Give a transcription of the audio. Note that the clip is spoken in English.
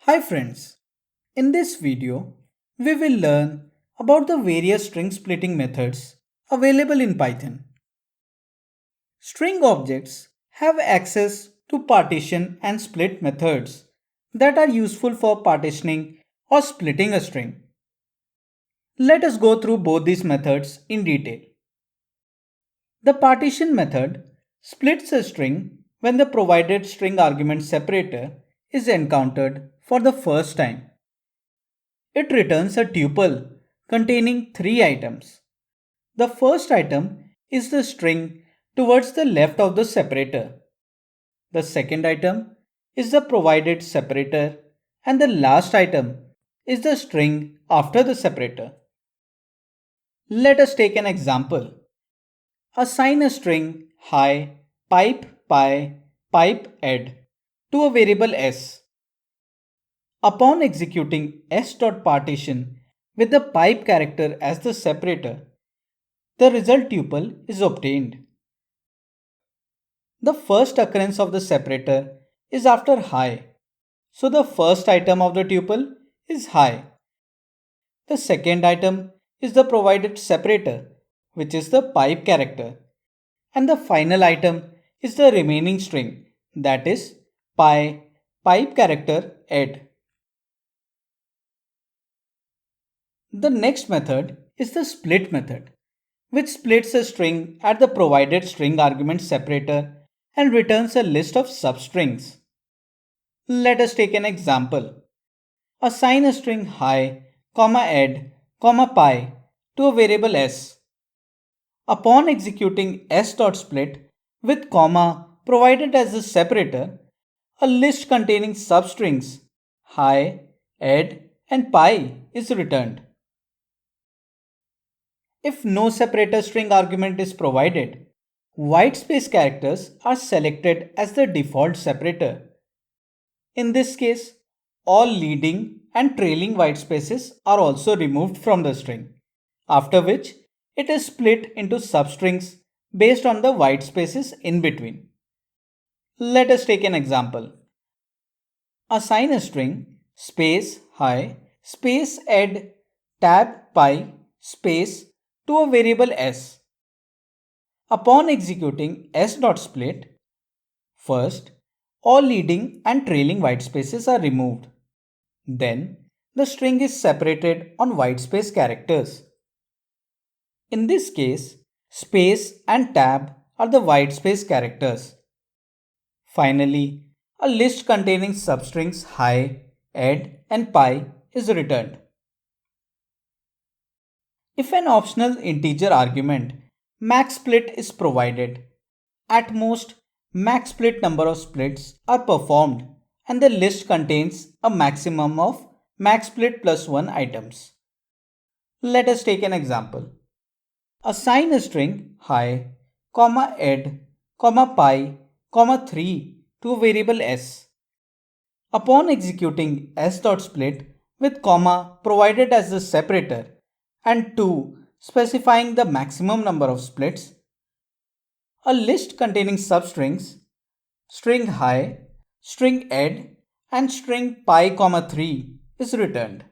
Hi friends, in this video we will learn about the various string splitting methods available in Python. String objects have access to partition and split methods that are useful for partitioning or splitting a string. Let us go through both these methods in detail. The partition method splits a string when the provided string argument separator is encountered for the first time. It returns a tuple containing three items. The first item is the string towards the left of the separator. The second item is the provided separator, and the last item is the string after the separator. Let us take an example. Assign a string hi pipe pi pipe ed to a variable s. Upon executing s.partition with the pipe character as the separator, the result tuple is obtained. The first occurrence of the separator is after hi, so the first item of the tuple is hi. The second item is the provided separator, which is the pipe character, and the final item is the remaining string, that is pi pipe character ed. The next method is the split method, which splits a string at the provided string argument separator and returns a list of substrings. Let us take an example. Assign a string hi, ed, pi to a variable s. Upon executing s.split with comma provided as the separator, a list containing substrings hi, ed, and pi is returned. If no separator string argument is provided, whitespace characters are selected as the default separator. In this case, all leading and trailing whitespaces are also removed from the string, after which it is split into substrings based on the whitespaces in between. Let us take an example. Assign a string space hi space ed tab pi space to a variable s. Upon executing s.split, first all leading and trailing whitespaces are removed. Then the string is separated on whitespace characters. In this case, space and tab are the whitespace characters. Finally, a list containing substrings hi, ed, and pi is returned. If an optional integer argument maxSplit is provided, at most maxSplit number of splits are performed and the list contains a maximum of maxSplit plus 1 items. Let us take an example. Assign a string hi, ed, pi, 3 to a variable s. Upon executing s.split with comma provided as the separator and 2 specifying the maximum number of splits, a list containing substrings string hi, string ed, and string pi, 3 is returned.